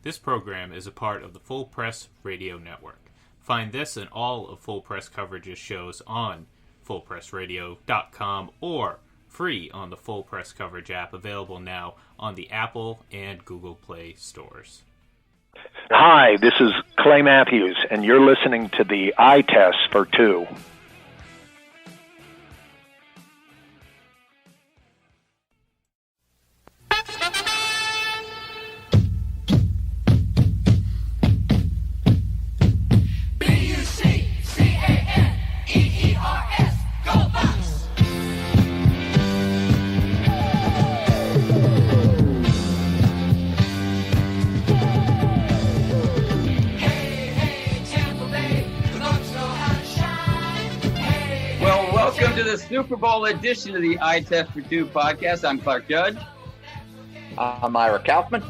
This program is a part of the Full Press Radio Network. Find this and all of Full Press Coverage's shows on fullpressradio.com or free on the Full Press Coverage app, available now on the Apple and Google Play stores. Hi, this is Clay Matthews, and you're listening to the Eye Test for Two. The Super Bowl edition of the Eye Test for Two podcast. I'm Clark Judge. I'm Ira Kaufman.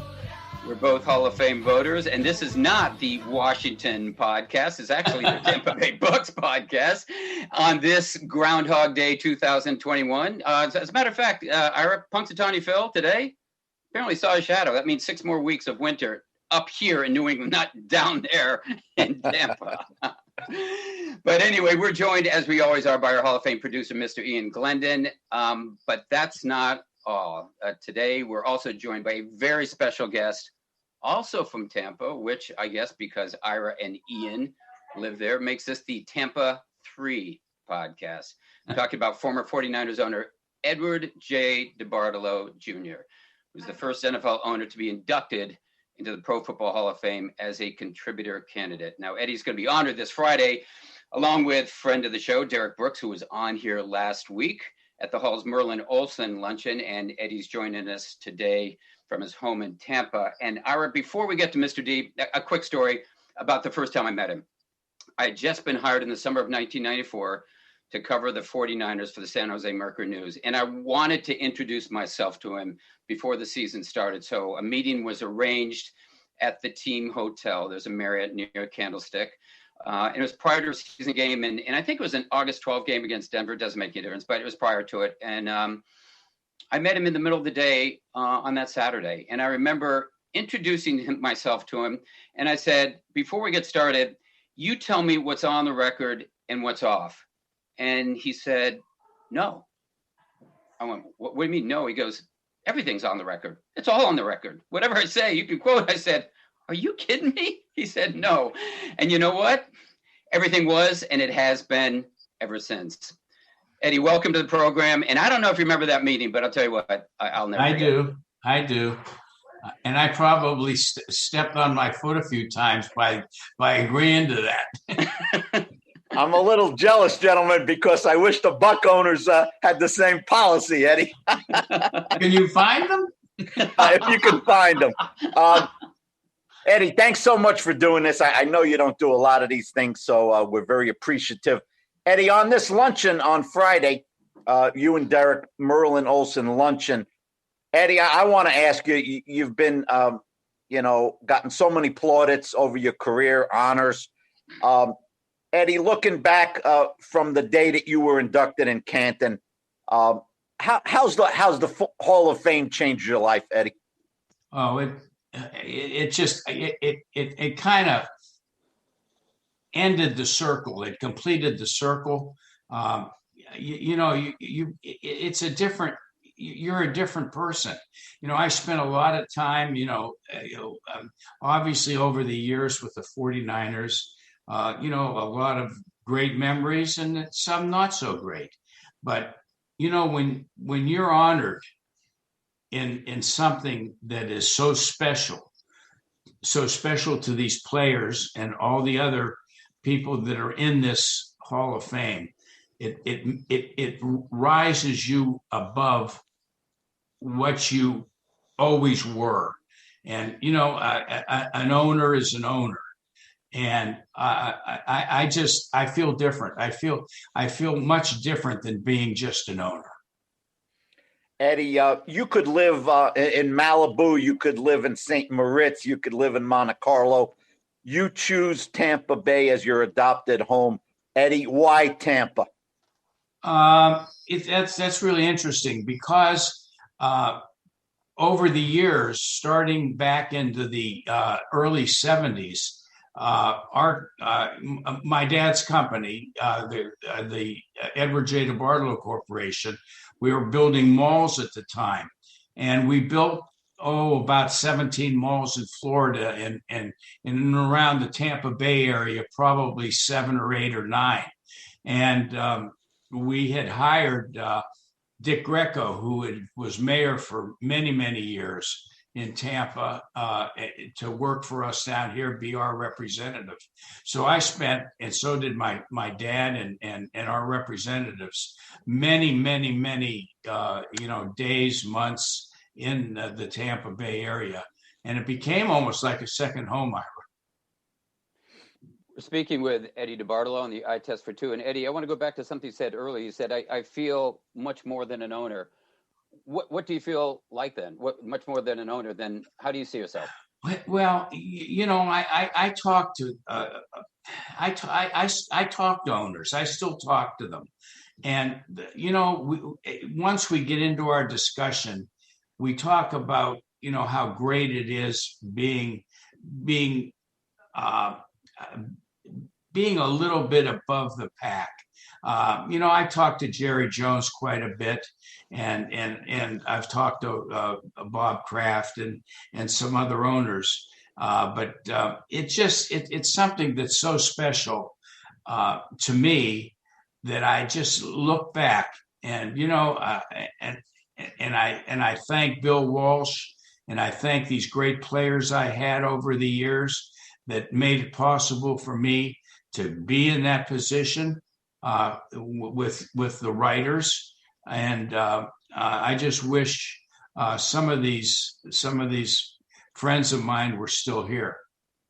We're both Hall of Fame voters, and this is not the Washington podcast. It's actually the Tampa Bay Bucks podcast on this Groundhog Day 2021. As a matter of fact, Ira, Punxsutawney Phil today apparently saw a shadow. That means 6 more weeks of winter up here in New England, not down there in Tampa. But anyway, we're joined, as we always are, by our Hall of Fame producer, Mr. Ian Glendon. But that's not all. Today, we're also joined by a very special guest, also from Tampa, which I guess because Ira and Ian live there, makes this the Tampa 3 podcast. I'm talking about former 49ers owner Edward J. Debartolo Jr., who's the first NFL owner to be inducted into the Pro Football Hall of Fame as a contributor candidate. Now, Eddie's going to be honored this Friday, along with friend of the show, Derek Brooks, who was on here last week at the Hall's Merlin Olsen luncheon, and Eddie's joining us today from his home in Tampa. And Ira, before we get to Mr. D, a quick story about the first time I met him. I had just been hired in the summer of 1994 to cover the 49ers for the San Jose Mercury News, and I wanted to introduce myself to him before the season started. So a meeting was arranged at the team hotel. There's a Marriott near Candlestick. And it was prior to a season game. And I think it was an August 12th game against Denver. It doesn't make any difference, but it was prior to it. And I met him in the middle of the day on that Saturday. And I remember introducing myself to him. And I said, before we get started, you tell me what's on the record and what's off. And he said, no. I went, what do you mean no? He goes, everything's on the record. It's all on the record. Whatever I say, you can quote. I said, are you kidding me? He said, no. And you know what? Everything was, and it has been ever since. Eddie, welcome to the program. And I don't know if you remember that meeting, but I'll tell you what, I'll never forget. I do. And I probably stepped on my foot a few times by agreeing to that. I'm a little jealous, gentlemen, because I wish the Buck owners had the same policy, Eddie. Can you find them? If you can find them. Eddie, thanks so much for doing this. I know you don't do a lot of these things, so we're very appreciative. Eddie, on this luncheon on Friday, you and Derek Merlin Olsen luncheon. Eddie, I want to ask you, you've been, gotten so many plaudits over your career, honors. Eddie, looking back from the day that you were inducted in Canton, how's the Hall of Fame changed your life, Eddie? Oh, it kind of ended the circle. It completed the circle. It's a different. You're a different person. I spent a lot of time, obviously over the years with the 49ers. A lot of great memories and some not so great. But, when you're honored in something that is so special to these players and all the other people that are in this Hall of Fame, it rises you above what you always were. And, an owner is an owner. And I feel different. I feel much different than being just an owner. Eddie, you could live in Malibu. You could live in St. Moritz. You could live in Monte Carlo. You choose Tampa Bay as your adopted home. Eddie, why Tampa? That's really interesting because over the years, starting back into the early 70s, my dad's company, the Edward J. Debartolo Corporation, we were building malls at the time, and we built about 17 malls in Florida and around the Tampa Bay area, probably 7 or 8 or 9. And we had hired Dick Greco, who was mayor for many, many years in Tampa, to work for us down here, be our representative. So I spent, and so did my dad and our representatives, many, many, many days, months in the Tampa Bay area, and it became almost like a second home, Ira. We're speaking with Eddie Debartolo on the Eye Test for Two. And Eddie, I want to go back to something you said earlier. You said, I feel much more than an owner. What do you feel like then? What much more than an owner? Then how do you see yourself? Well, I talk to I talk to owners. I still talk to them, and once we get into our discussion, we talk about how great it is being a little bit above the pack. I talked to Jerry Jones quite a bit, and I've talked to Bob Kraft and some other owners. But it's something that's so special to me that I just look back and I thank Bill Walsh, and I thank these great players I had over the years that made it possible for me to be in that position with the writers. And I just wish some of these friends of mine were still here.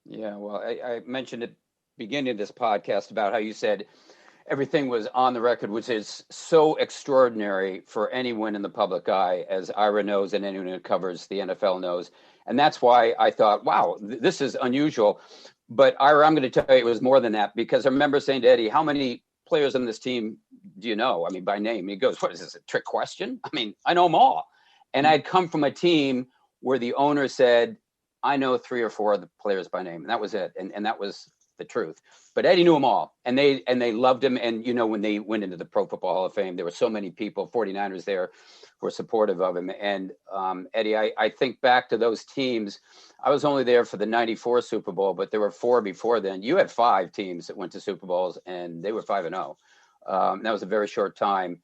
Yeah, well, I mentioned at the beginning of this podcast about how you said everything was on the record, which is so extraordinary for anyone in the public eye, as Ira knows and anyone who covers the NFL knows. And that's why I thought, wow, this is unusual. But Ira, I'm going to tell you it was more than that, because I remember saying to Eddie, how many players on this team do you know? I mean, by name. He goes, what is this, a trick question? I mean, I know them all. And I'd come from a team where the owner said, I know 3 or 4 of the players by name. And that was it. And that was the truth. But Eddie knew them all. And they loved him. And, when they went into the Pro Football Hall of Fame, there were so many people, 49ers there, who were supportive of him. And Eddie, I think back to those teams. I was only there for the 94 Super Bowl, but there were 4 before then. You had 5 teams that went to Super Bowls, and they were 5-0. That was a very short time.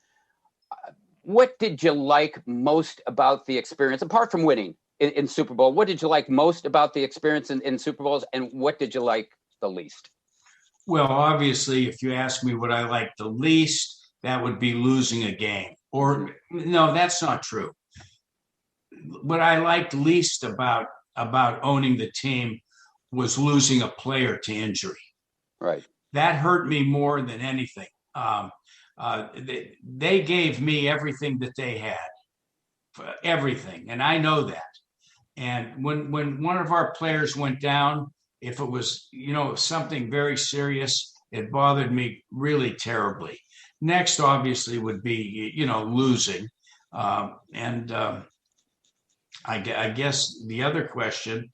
What did you like most about the experience, apart from winning in Super Bowl? What did you like most about the experience in Super Bowls, and what did you like the least? Well, obviously, if you ask me what I liked the least, that would be losing a game. Or no, that's not true. What I liked least about owning the team was losing a player to injury. Right. That hurt me more than anything. They gave me everything that they had, everything, and I know that. And when one of our players went down, if it was something very serious, it bothered me really terribly. Next, obviously, would be losing, and I guess the other question,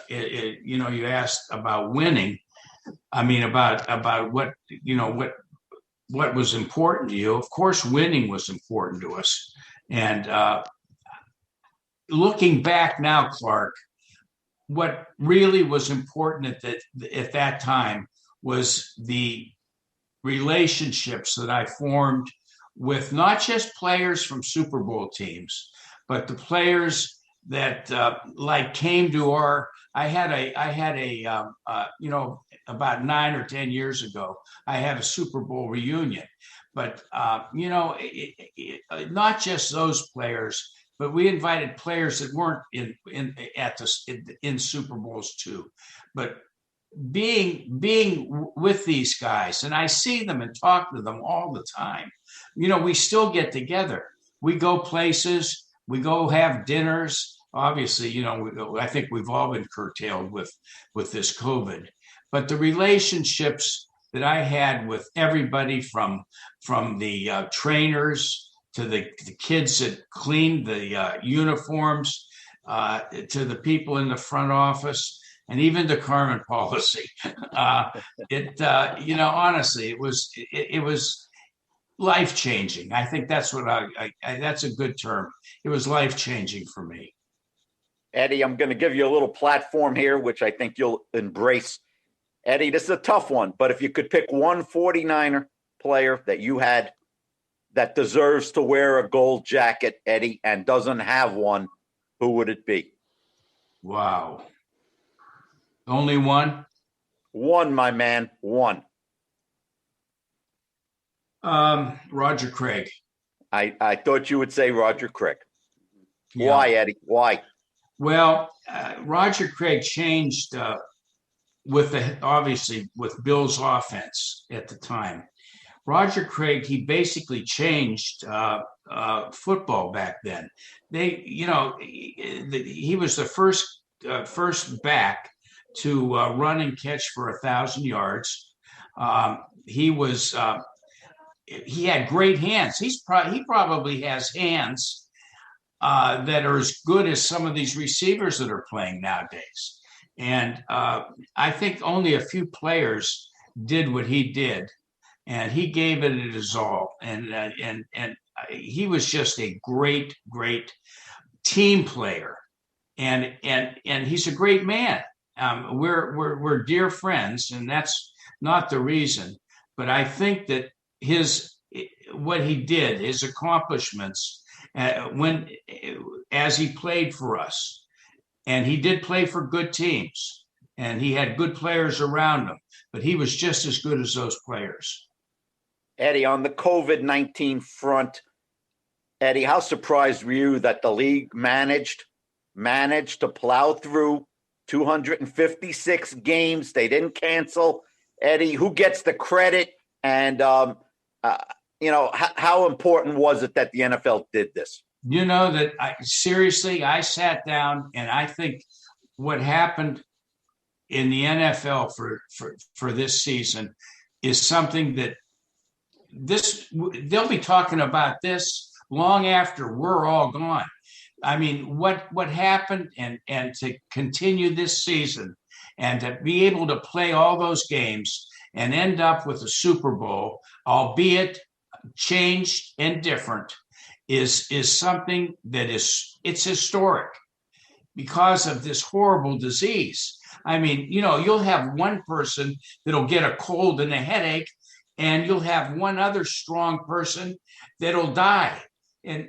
you asked about winning. I mean, about what was important to you. Of course, winning was important to us. And looking back now, Clark, what really was important at that time was the relationships that I formed with not just players from Super Bowl teams, but the players that came to our. I had a about 9 or 10 years ago, I had a Super Bowl reunion, but not just those players, but we invited players that weren't in Super Bowls too. But being with these guys, and I see them and talk to them all the time. We still get together. We go places. We go have dinners. Obviously, I think we've all been curtailed with this COVID. But the relationships that I had with everybody from the trainers the kids that cleaned the uniforms, to the people in the front office, and even to Carmen Policy. Honestly, it was life-changing. I think that's what that's a good term. It was life-changing for me. Eddie, I'm going to give you a little platform here, which I think you'll embrace. Eddie, this is a tough one, but if you could pick one 49er player that you had that deserves to wear a gold jacket, Eddie, and doesn't have one, who would it be? Wow. Only one? One, my man, one. Roger Craig. I thought you would say Roger Craig. Yeah. Why, Eddie? Why? Well, Roger Craig changed obviously with Bill's offense at the time. Roger Craig, he basically changed football back then. He was the first back to run and catch for 1,000 yards. He had great hands. He probably has hands that are as good as some of these receivers that are playing nowadays. And I think only a few players did what he did, and he gave it his all. And he was just a great, great team player, and he's a great man. We're dear friends, and that's not the reason. But I think that what he did, his accomplishments, as he played for us. And he did play for good teams, and he had good players around him, but he was just as good as those players. Eddie, on the COVID-19 front, Eddie, how surprised were you that the league managed to plow through 256 games? They didn't cancel. Eddie, who gets the credit? And, how important was it that the NFL did this? That I sat down, and I think what happened in the NFL for this season is something that they'll be talking about this long after we're all gone. I mean, what happened and to continue this season and to be able to play all those games and end up with a Super Bowl, albeit changed and different, is something that it's historic because of this horrible disease. I mean, you'll have one person that'll get a cold and a headache, and you'll have one other strong person that'll die. And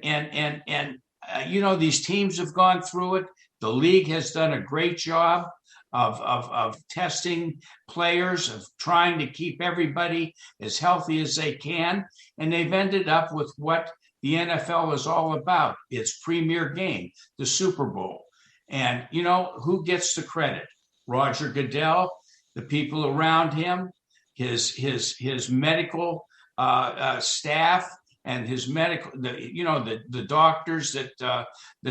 these teams have gone through it. The league has done a great job of testing players, of trying to keep everybody as healthy as they can. And they've ended up with what the NFL is all about, its premier game, the Super Bowl. And, who gets the credit? Roger Goodell, the people around him, his medical staff, and his medical, the doctors that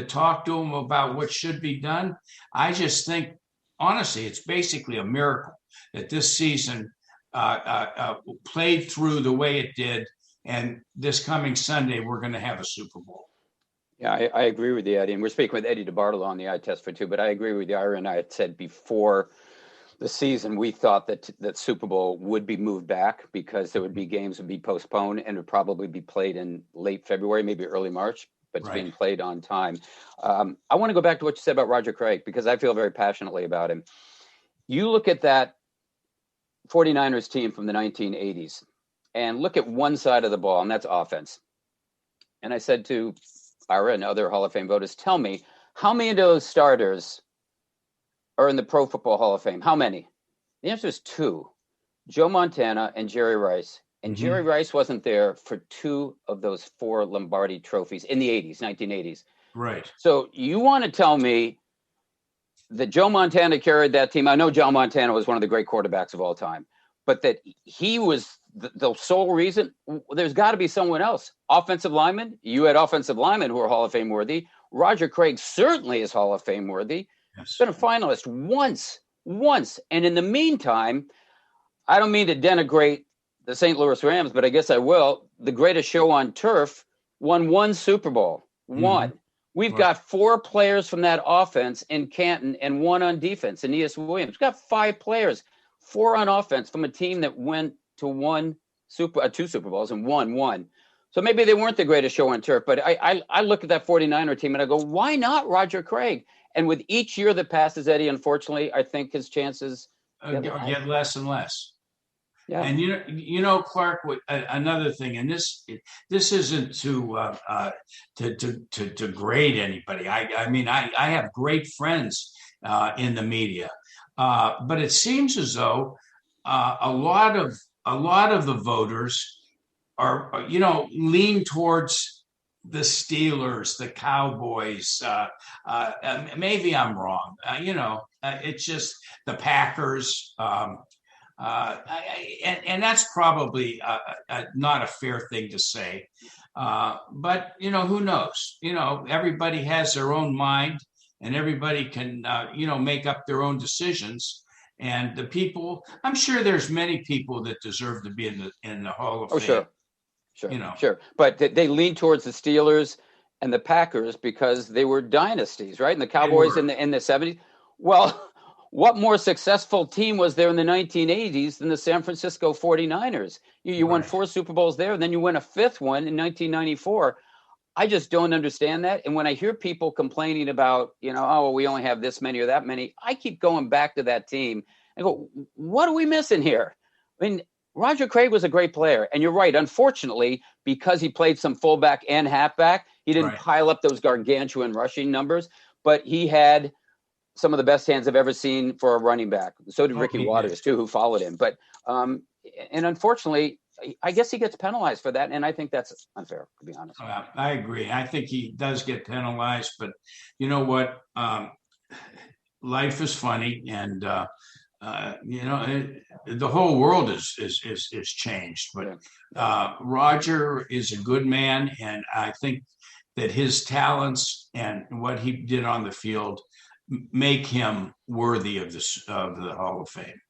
talk to him about what should be done. I just think, honestly, it's basically a miracle that this season played through the way it did. And this coming Sunday, we're going to have a Super Bowl. Yeah, I agree with you, Eddie. And we're speaking with Eddie Debartolo on the eye test for two. But I agree with you. Ira and I had said before the season, we thought that Super Bowl would be moved back because there would be games would be postponed and would probably be played in late February, maybe early March. But it's being played on time. I want to go back to what you said about Roger Craig because I feel very passionately about him. You look at that 49ers team from the 1980s. And look at one side of the ball, and that's offense. And I said to Ira and other Hall of Fame voters, tell me, how many of those starters are in the Pro Football Hall of Fame? How many? The answer is 2, Joe Montana and Jerry Rice. And Jerry Rice wasn't there for 2 of those 4 Lombardi trophies in the 1980s. Right. So you want to tell me that Joe Montana carried that team? I know Joe Montana was one of the great quarterbacks of all time, but that he was the sole reason? There's got to be someone else. Offensive linemen, you had offensive linemen who are Hall of Fame worthy. Roger Craig certainly is Hall of Fame worthy. Yes. Been a finalist once. And in the meantime, I don't mean to denigrate the St. Louis Rams, but I guess I will. The greatest show on turf won one Super Bowl. One. We've got 4 players from that offense in Canton and 1 on defense, Aeneas Williams. We've got 5 players, 4 on offense from a team that went to 2 Super Bowls and won 1. So maybe they weren't the greatest show on turf, but I look at that 49er team and I go, why not Roger Craig? And with each year that passes, Eddie, unfortunately, I think his chances get less and less. Yeah. And you know, Clark, another thing, and this isn't to grade anybody. I mean, I have great friends in the media, but it seems as though a lot of the voters are lean towards the Steelers, the Cowboys. Maybe I'm wrong. It's just the Packers. And that's probably not a fair thing to say. But, who knows? Everybody has their own mind and everybody can, make up their own decisions. And the people, I'm sure there's many people that deserve to be in the Hall of Fame. Sure. But they lean towards the Steelers and the Packers because they were dynasties, right? And the Cowboys in the 70s. Well, what more successful team was there in the 1980s than the San Francisco 49ers? You won 4 Super Bowls there, and then you won a 5th one in 1994. I just don't understand that. And when I hear people complaining about, we only have this many or that many, I keep going back to that team and go, what are we missing here? I mean, Roger Craig was a great player. And you're right. Unfortunately, because he played some fullback and halfback, he didn't pile up those gargantuan rushing numbers, but he had some of the best hands I've ever seen for a running back. So did Ricky Waters, too, who followed him. But and unfortunately, I guess he gets penalized for that. And I think that's unfair, to be honest. I agree. I think he does get penalized. But you know what? Life is funny. And, the whole world is changed. But Roger is a good man. And I think that his talents and what he did on the field make him worthy of the Hall of Fame.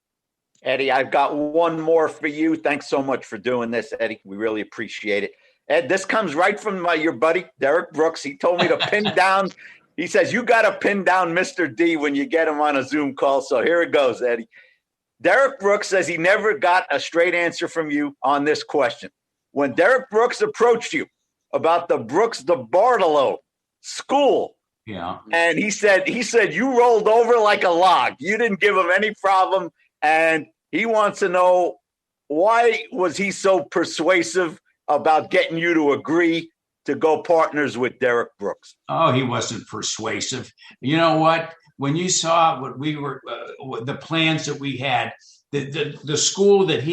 Eddie, I've got one more for you. Thanks so much for doing this, Eddie. We really appreciate it. Ed, this comes right from your buddy, Derek Brooks. He told me to pin down. He says, you got to pin down Mr. D when you get him on a Zoom call. So here it goes, Eddie. Derek Brooks says he never got a straight answer from you on this question. When Derek Brooks approached you about the Debartolo School, and he said you rolled over like a log. You didn't give him any problem, and he wants to know, why was he so persuasive about getting you to agree to go partners with Derek Brooks? Oh, he wasn't persuasive. You know what? When you saw what we were, the plans that we had, the school that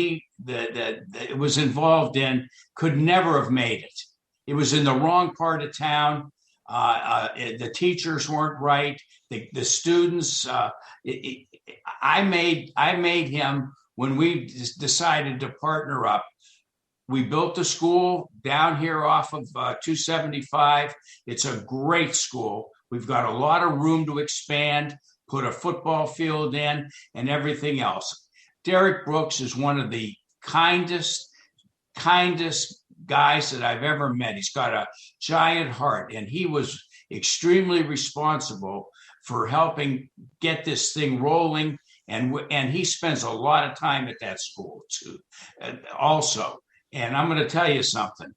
that was involved in could never have made it. It was in the wrong part of town. The teachers weren't right. The students. I made him, when we decided to partner up. We built the school down here off of 275. It's a great school. We've got a lot of room to expand, put a football field in, and everything else. Derek Brooks is one of the kindest guys that I've ever met. He's got a giant heart, and he was extremely responsible for helping get this thing rolling. And he spends a lot of time at that school too, also. And I'm going to tell you something.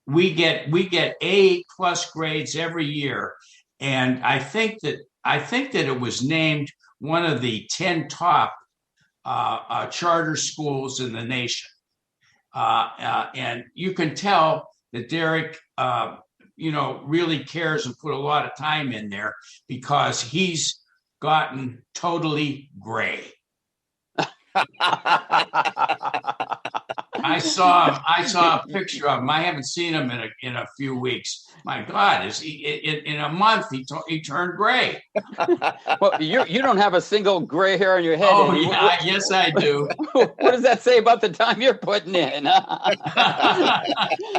We get A+ grades every year, and I think that it was named one of the 10 top charter schools in the nation. And you can tell that Derek, really cares and put a lot of time in there, because he's gotten totally gray. I saw a picture of him. I haven't seen him in a few weeks. My God, in a month he turned gray. Well, you don't have a single gray hair on your head. Oh, yeah, yes, I do. What does that say about the time you're putting in?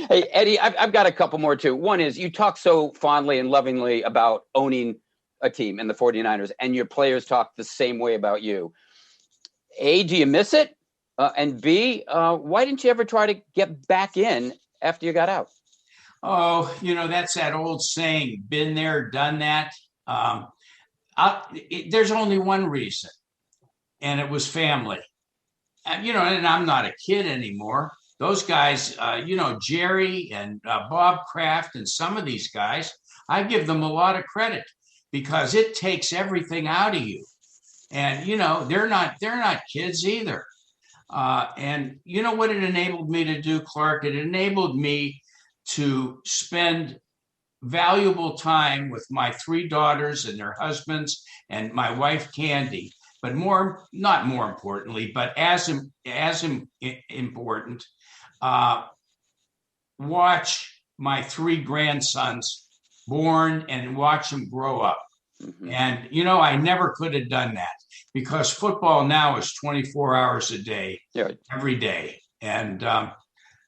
Hey, Eddie, I've got a couple more too. One is, you talk so fondly and lovingly about owning a team in the 49ers, and your players talk the same way about you. A, do you miss it? And B, why didn't you ever try to get back in after you got out? Oh, that's that old saying, been there, done that. There's only one reason, and it was family. And I'm not a kid anymore. Those guys, Jerry and Bob Kraft and some of these guys, I give them a lot of credit because it takes everything out of you. And, they're not kids either. And you know what it enabled me to do, Clark? It enabled me to spend valuable time with my 3 daughters and their husbands and my wife, Candy. But not more importantly, but as important, watch my 3 grandsons born and watch them grow up. Mm-hmm. And, I never could have done that because football now is 24 hours a day, every day. And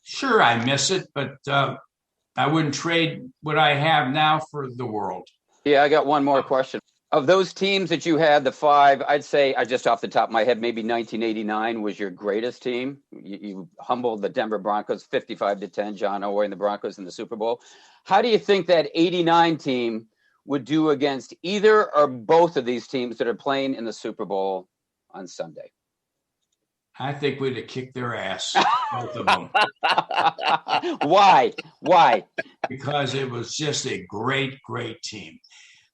sure, I miss it, but I wouldn't trade what I have now for the world. Yeah, I got one more question. Of those teams that you had, the 5, I'd say, just off the top of my head, maybe 1989 was your greatest team. You humbled the Denver Broncos 55-10, John Elway and the Broncos in the Super Bowl. How do you think that 89 team would do against either or both of these teams that are playing in the Super Bowl on Sunday? I think we'd have kicked their ass, both of them. Why? Because it was just a great, great team.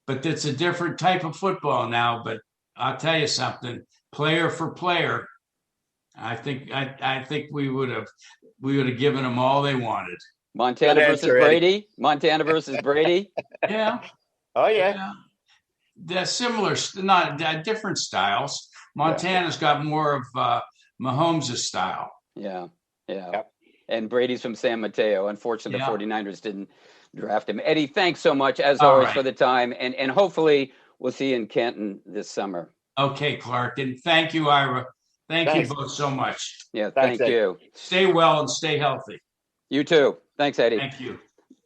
But it's a different type of football now. But I'll tell you something, player for player, I think we would have given them all they wanted. Montana versus Brady. Montana versus Brady. Yeah. Oh yeah. They're similar, not different styles. Montana's got more of Mahomes' style. Yeah. And Brady's from San Mateo. Unfortunately, the 49ers didn't draft him. Eddie, thanks so much, as always, for the time. And hopefully we'll see you in Canton this summer. Okay, Clark. And thank you, Ira. Thanks you both so much. Yeah, thank you. Stay well and stay healthy. You too. Thanks, Eddie. Thank you.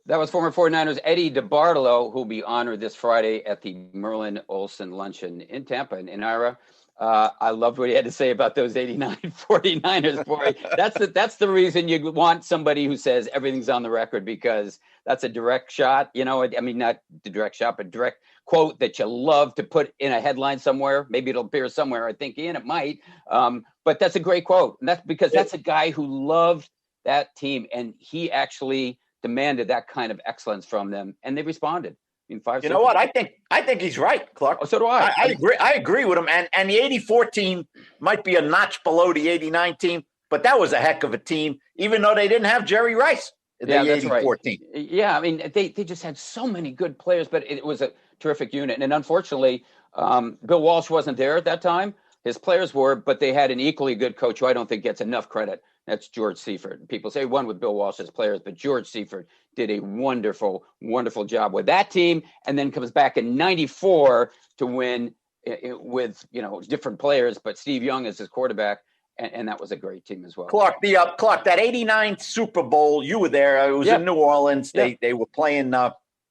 That was former 49ers Eddie Debartolo, who'll be honored this Friday at the Merlin Olsen Luncheon in Tampa. And Ira, I loved what he had to say about those 89 49ers, boy. That's the reason you want somebody who says everything's on the record, because that's a direct shot. I mean, not the direct shot, but direct quote that you love to put in a headline somewhere. Maybe it'll appear somewhere, I think, Ian, it might. But that's a great quote. And that's because that's a guy who loved that team. And he actually demanded that kind of excellence from them. And they responded. You know what? I think he's right, Clark. Oh, so do I. I agree with him. And the 84 team might be a notch below the 89 team, but that was a heck of a team, even though they didn't have Jerry Rice. The 84 team. Yeah, I mean, they just had so many good players, but it was a terrific unit. And unfortunately, Bill Walsh wasn't there at that time. His players were, but they had an equally good coach who I don't think gets enough credit. That's George Seifert. People say won with Bill Walsh's players, but George Seifert did a wonderful, wonderful job with that team, and then comes back in '94 to win with different players, but Steve Young as his quarterback, and that was a great team as well. Clark, that '89 Super Bowl, you were there. It was in New Orleans. They were playing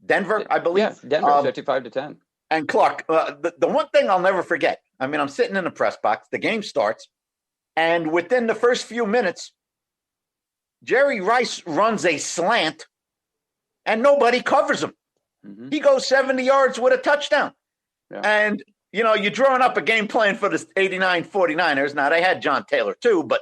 Denver, I believe. Yeah, Denver, 55-10. And Clark, the one thing I'll never forget. I mean, I'm sitting in the press box. The game starts. And within the first few minutes, Jerry Rice runs a slant and nobody covers him. Mm-hmm. He goes 70 yards with a touchdown. Yeah. And, you're drawing up a game plan for the 89 49ers. Now, they had John Taylor too, but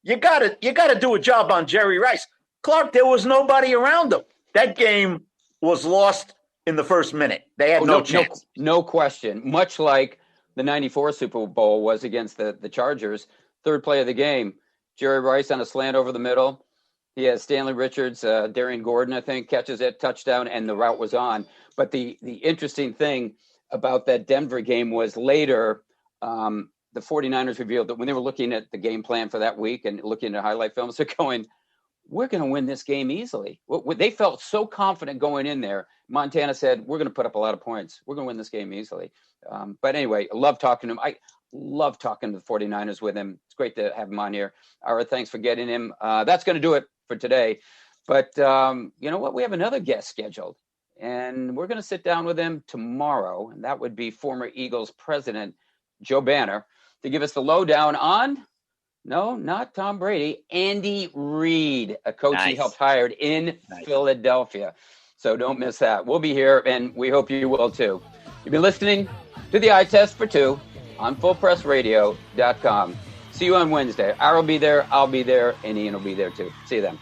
you gotta do a job on Jerry Rice. Clark, there was nobody around him. That game was lost in the first minute. They had no chance. No question. Much like the 94 Super Bowl was against the Chargers. Third play of the game, Jerry Rice on a slant over the middle. He has Stanley Richards, Darian Gordon, I think, catches it, touchdown, and the route was on. But the interesting thing about that Denver game was later, the 49ers revealed that when they were looking at the game plan for that week and looking at highlight films, they're going, we're going to win this game easily. They felt so confident going in there. Montana said, we're going to put up a lot of points. We're going to win this game easily. But anyway, I love talking to him. I love talking to the 49ers with him. It's great to have him on here. Ira, thanks for getting him. That's going to do it for today. But you know what? We have another guest scheduled. And we're going to sit down with him tomorrow. And that would be former Eagles president Joe Banner to give us the lowdown on No, not Tom Brady. Andy Reid, a coach he Nice. helped hire in Philadelphia. So don't miss that. We'll be here, and we hope you will too. You've been listening to the Eye Test for Two on FullPressRadio.com. See you on Wednesday. I will be there. I'll be there, and Ian will be there too. See you then.